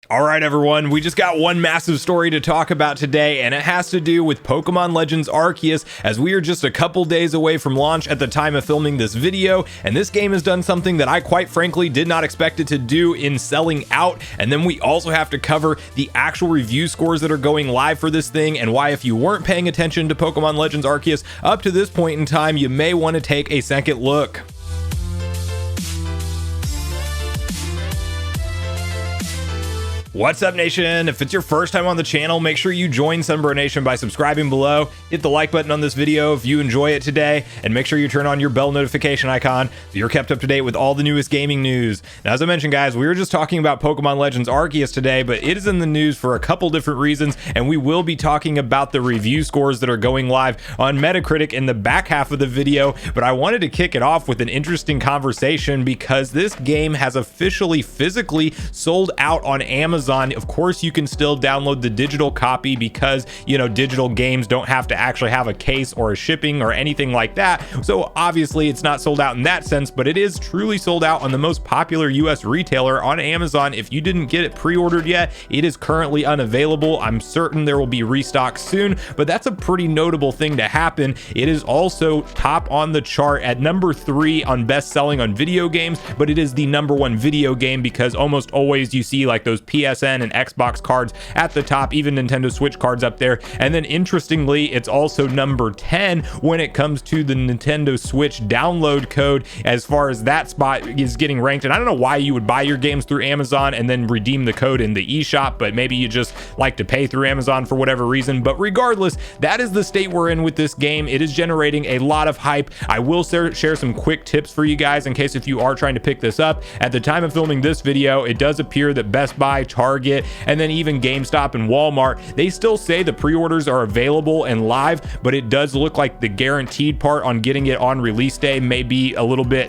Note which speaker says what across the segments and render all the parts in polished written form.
Speaker 1: All right, everyone, we just got one massive story to talk about today, and it has to do with Pokemon Legends Arceus, as we are just a couple days away from launch at the time of filming this video, and this game has done something that I quite frankly did not expect it to do in selling out. And then we also have to cover the actual review scores that are going live for this thing, and why, if you weren't paying attention to Pokemon Legends Arceus up to this point in time, you may want to take a second look. What's up, nation? If it's your first time on the channel, make sure you join Sunbro Nation by subscribing below. Hit the like button on this video if you enjoy it today, and make sure you turn on your bell notification icon so you're kept up to date with all the newest gaming news. Now, as I mentioned, guys, we were just talking about Pokemon Legends Arceus today, but it is in the news for a couple different reasons, and we will be talking about the review scores that are going live on Metacritic in the back half of the video. But I wanted to kick it off with an interesting conversation because this game has officially physically sold out on Amazon. Of course, you can still download the digital copy because, you know, digital games don't have to actually have a case or a shipping or anything like that. So obviously it's not sold out in that sense, but it is truly sold out on the most popular US retailer on Amazon. If you didn't get it pre-ordered yet, it is currently unavailable. I'm certain there will be restock soon, but that's a pretty notable thing to happen. It is also top on the chart at number 3 on best selling on video games, but it is the number 1 video game because almost always you see like those PSN and Xbox cards at the top, even Nintendo Switch cards up there. And then interestingly, it's also number 10 when it comes to the Nintendo Switch download code, as far as that spot is getting ranked. And I don't know why you would buy your games through Amazon and then redeem the code in the eShop, but maybe you just like to pay through Amazon for whatever reason. But regardless, that is the state we're in with this game. It is generating a lot of hype. I will share some quick tips for you guys in case if you are trying to pick this up. At the time of filming this video, it does appear that Best Buy, Target, and then even GameStop and Walmart, they still say the pre-orders are available and live, but it does look like the guaranteed part on getting it on release day may be a little bit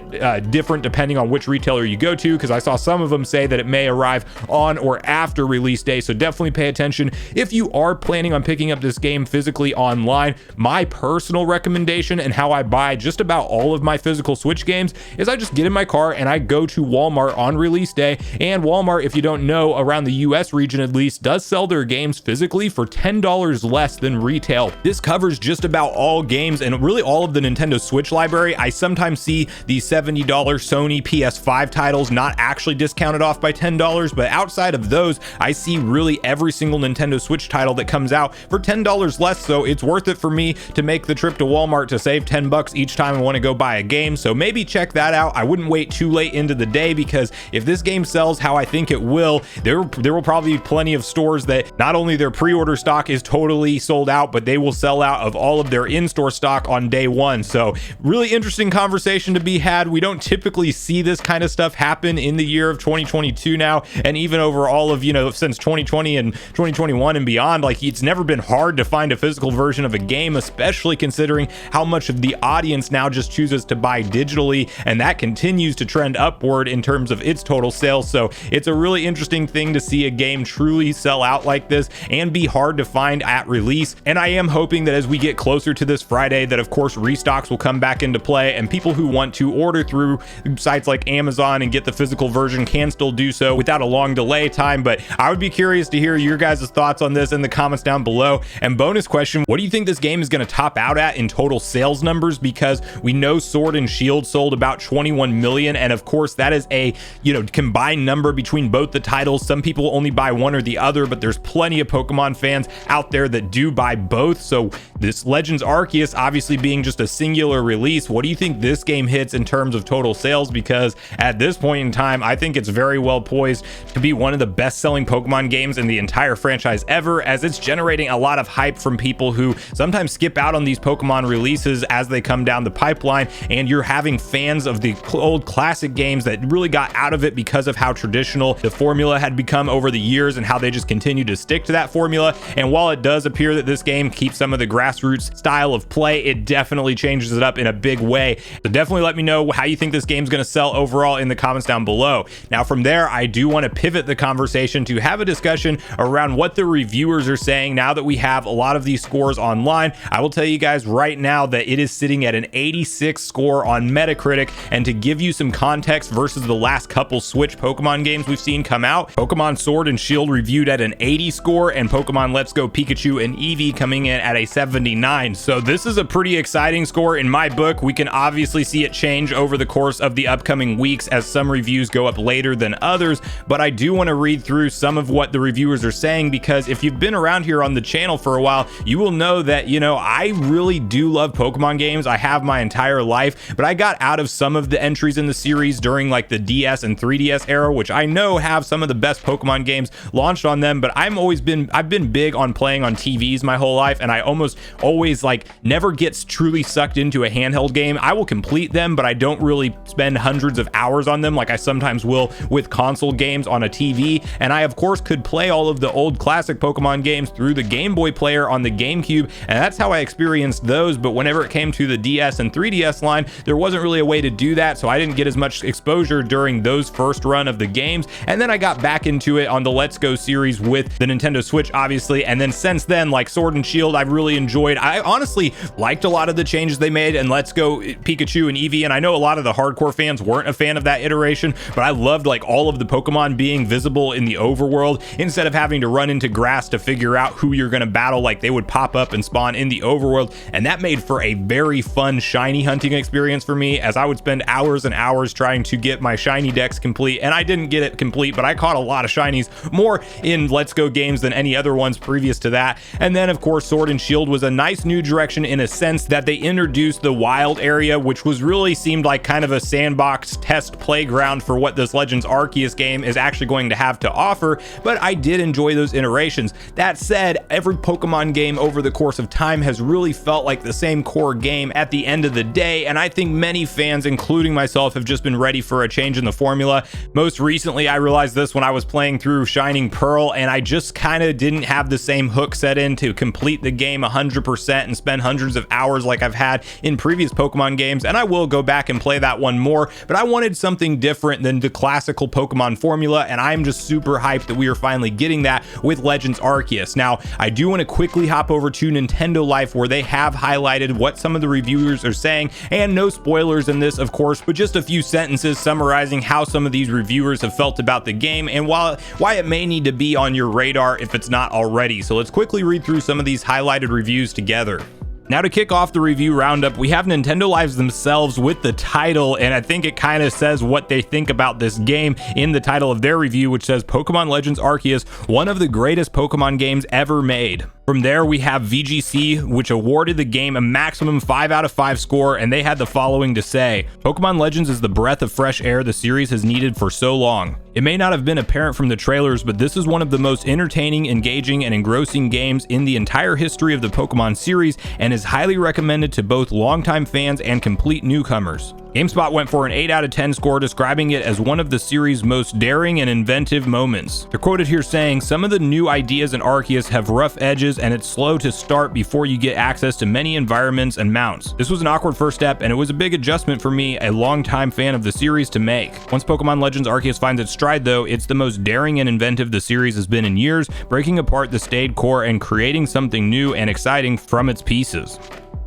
Speaker 1: different depending on which retailer you go to, because I saw some of them say that it may arrive on or after release day. So definitely pay attention if you are planning on picking up this game physically online. My personal recommendation and how I buy just about all of my physical Switch games is I just get in my car and I go to Walmart on release day. And Walmart, if you don't know, around the US region at least, does sell their games physically for $10 less than retail. This covers just about all games and really all of the Nintendo Switch library. I sometimes see the $70 Sony PS5 titles not actually discounted off by $10, but outside of those, I see really every single Nintendo Switch title that comes out for $10 less. So it's worth it for me to make the trip to Walmart to save $10 each time I want to go buy a game. So maybe check that out. I wouldn't wait too late into the day, because if this game sells how I think it will, there will probably be plenty of stores that not only their pre-order stock is totally sold out, but they will sell out of all of their in-store stock on day one. So really interesting conversation to be had. We don't typically see this kind of stuff happen in the year of 2022 now, and even over all of, you know, since 2020 and 2021 and beyond. Like, it's never been hard to find a physical version of a game, especially considering how much of the audience now just chooses to buy digitally, and that continues to trend upward in terms of its total sales. So it's a really interesting thing to see a game truly sell out like this and be hard to find at release. And I am hoping that as we get closer to this Friday, that of course restocks will come back into play, and people who want to order through sites like Amazon and get the physical version can still do so without a long delay time. But I would be curious to hear your guys' thoughts on this in the comments down below. And bonus question, what do you think this game is going to top out at in total sales numbers? Because we know Sword and Shield sold about 21 million, and of course that is a, you know, combined number between both the titles. Some people only buy one or the other, but there's plenty of Pokemon fans out there that do buy both. So this Legends Arceus obviously being just a singular release, what do you think this game hits in terms of total sales? Because at this point in time, I think it's very well poised to be one of the best selling Pokemon games in the entire franchise ever, as it's generating a lot of hype from people who sometimes skip out on these Pokemon releases as they come down the pipeline, and you're having fans of the old classic games that really got out of it because of how traditional the formula had become over the years and how they just continue to stick to that formula. And while it does appear that this game keeps some of the grassroots style of play, it definitely changes it up in a big way. So definitely let me know how you think this game's going to sell overall in the comments down below. Now from there, I do want to pivot the conversation to have a discussion around what the reviewers are saying now that we have a lot of these scores online. I will tell you guys right now that it is sitting at an 86 score on Metacritic, and to give you some context versus the last couple Switch Pokemon games we've seen come out, Pokemon Pokemon Sword and Shield reviewed at an 80 score, and Pokemon Let's Go Pikachu and Eevee coming in at a 79. So this is a pretty exciting score in my book. We can obviously see it change over the course of the upcoming weeks as some reviews go up later than others, but I do want to read through some of what the reviewers are saying, because if you've been around here on the channel for a while, you will know that, you know, I really do love Pokemon games. I have my entire life, but I got out of some of the entries in the series during like the DS and 3DS era, which I know have some of the best Pokemon games launched on them, but I've been big on playing on TVs my whole life, and I almost always like never gets truly sucked into a handheld game. I will complete them, but I don't really spend hundreds of hours on them like I sometimes will with console games on a TV. And I of course could play all of the old classic Pokemon games through the Game Boy player on the GameCube, and that's how I experienced those. But whenever it came to the DS and 3DS line, there wasn't really a way to do that, so I didn't get as much exposure during those first run of the games. And then I got back into it on the Let's Go series with the Nintendo Switch, obviously, and then since then, like Sword and Shield, I've really enjoyed. I honestly liked a lot of the changes they made in Let's Go Pikachu and Eevee, and I know a lot of the hardcore fans weren't a fan of that iteration, but I loved like all of the Pokemon being visible in the overworld instead of having to run into grass to figure out who you're going to battle. Like they would pop up and spawn in the overworld, and that made for a very fun shiny hunting experience for me, as I would spend hours and hours trying to get my shiny decks complete, and I didn't get it complete, but I caught a lot of shinies, more in Let's Go games than any other ones previous to that. And then of course Sword and Shield was a nice new direction in a sense that they introduced the wild area, which was really seemed like kind of a sandbox test playground for what this Legends Arceus game is actually going to have to offer, but I did enjoy those iterations. That said, every Pokemon game over the course of time has really felt like the same core game at the end of the day, and I think many fans, including myself, have just been ready for a change in the formula. Most recently, I realized this when I was playing through Shining Pearl, and I just kind of didn't have the same hook set in to complete the game 100% and spend hundreds of hours like I've had in previous Pokemon games, and I will go back and play that one more, but I wanted something different than the classical Pokemon formula, and I'm just super hyped that we are finally getting that with Legends Arceus. Now, I do want to quickly hop over to Nintendo Life, where they have highlighted what some of the reviewers are saying, and no spoilers in this, of course, but just a few sentences summarizing how some of these reviewers have felt about the game and why it may need to be on your radar if it's not already. So let's quickly read through some of these highlighted reviews together. Now, to kick off the review roundup, we have Nintendo Lives themselves with the title, and I think it kind of says what they think about this game in the title of their review, which says Pokemon Legends Arceus, one of the greatest Pokemon games ever made. From there, we have VGC, which awarded the game a maximum 5 out of 5 score, and they had the following to say: Pokemon Legends is the breath of fresh air the series has needed for so long. It may not have been apparent from the trailers, but this is one of the most entertaining, engaging, and engrossing games in the entire history of the Pokemon series, and is highly recommended to both longtime fans and complete newcomers. GameSpot went for an 8 out of 10 score, describing it as one of the series' most daring and inventive moments. They're quoted here saying, "Some of the new ideas in Arceus have rough edges, and it's slow to start before you get access to many environments and mounts. This was an awkward first step, and it was a big adjustment for me, a longtime fan of the series, to make. Once Pokemon Legends Arceus finds its stride, though, it's the most daring and inventive the series has been in years, breaking apart the staid core and creating something new and exciting from its pieces."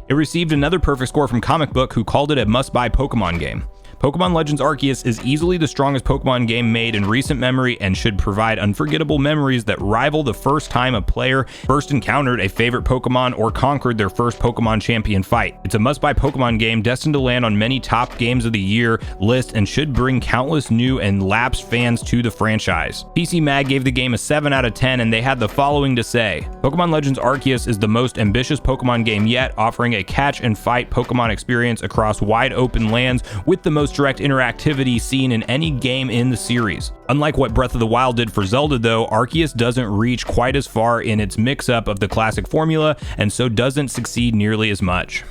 Speaker 1: It received another perfect score from Comic Book, who called it a must-buy Pokemon game. Pokemon Legends Arceus is easily the strongest Pokemon game made in recent memory and should provide unforgettable memories that rival the first time a player first encountered a favorite Pokemon or conquered their first Pokemon champion fight. It's a must-buy Pokemon game destined to land on many top games of the year lists and should bring countless new and lapsed fans to the franchise. PC Mag gave the game a 7 out of 10, and they had the following to say: Pokemon Legends Arceus is the most ambitious Pokemon game yet, offering a catch and fight Pokemon experience across wide open lands with the most direct interactivity seen in any game in the series. Unlike what Breath of the Wild did for Zelda, though, Arceus doesn't reach quite as far in its mix-up of the classic formula, and so doesn't succeed nearly as much.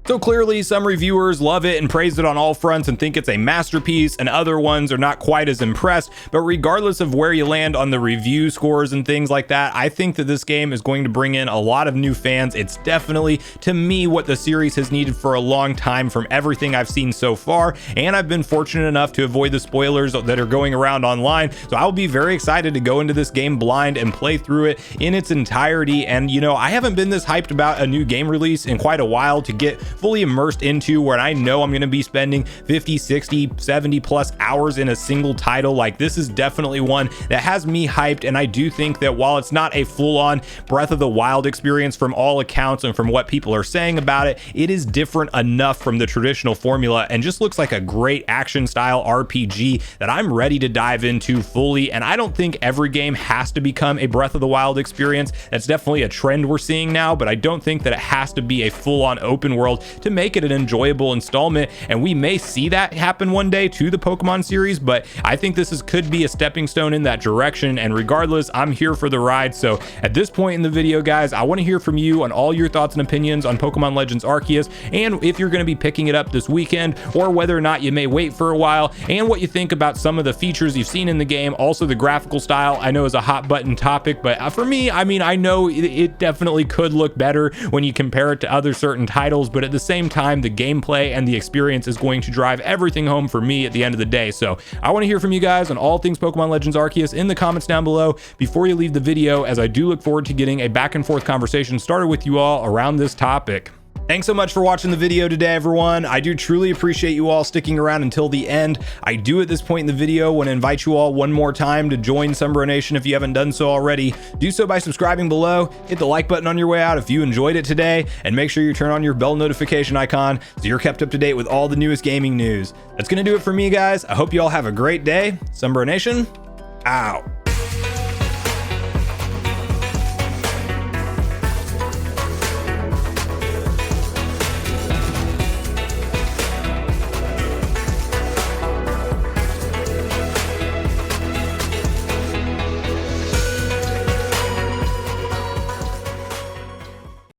Speaker 1: So clearly, some reviewers love it and praise it on all fronts and think it's a masterpiece, and other ones are not quite as impressed. But regardless of where you land on the review scores and things like that, I think that this game is going to bring in a lot of new fans. It's definitely, to me, what the series has needed for a long time from everything I've seen so far, and I've been fortunate enough to avoid the spoilers that are going around online. So I'll be very excited to go into this game blind and play through it in its entirety. And you know, I haven't been this hyped about a new game release in quite a while to get fully immersed into, where I know I'm going to be spending 50, 60, 70 plus hours in a single title. Like, this is definitely one that has me hyped, and I do think that while it's not a full-on Breath of the Wild experience from all accounts and from what people are saying about it, it is different enough from the traditional formula and just looks like a great action style RPG that I'm ready to dive into fully. And I don't think every game has to become a Breath of the Wild experience. That's definitely a trend we're seeing now, but I don't think that it has to be a full-on open world to make it an enjoyable installment. And we may see that happen one day to the Pokemon series, but I think this could be a stepping stone in that direction. And regardless, I'm here for the ride. So at this point in the video, guys, I want to hear from you on all your thoughts and opinions on Pokemon Legends Arceus, and if you're going to be picking it up this weekend, or whether or not you may wait for a while, and what you think about some of the features you've seen in the game. Also, the graphical style I know is a hot button topic, but for me, I mean, I know it definitely could look better when you compare it to other certain titles, but at the same time, the gameplay and the experience is going to drive everything home for me at the end of the day. So I want to hear from you guys on all things Pokemon Legends Arceus in the comments down below before you leave the video, as I do look forward to getting a back and forth conversation started with you all around this topic. Thanks so much for watching the video today, everyone. I do truly appreciate you all sticking around until the end. I do at this point in the video want to invite you all one more time to join Sunbro Nation if you haven't done so already. Do so by subscribing below, hit the like button on your way out if you enjoyed it today, and make sure you turn on your bell notification icon so you're kept up to date with all the newest gaming news. That's going to do it for me, guys. I hope you all have a great day. Sunbro Nation, out.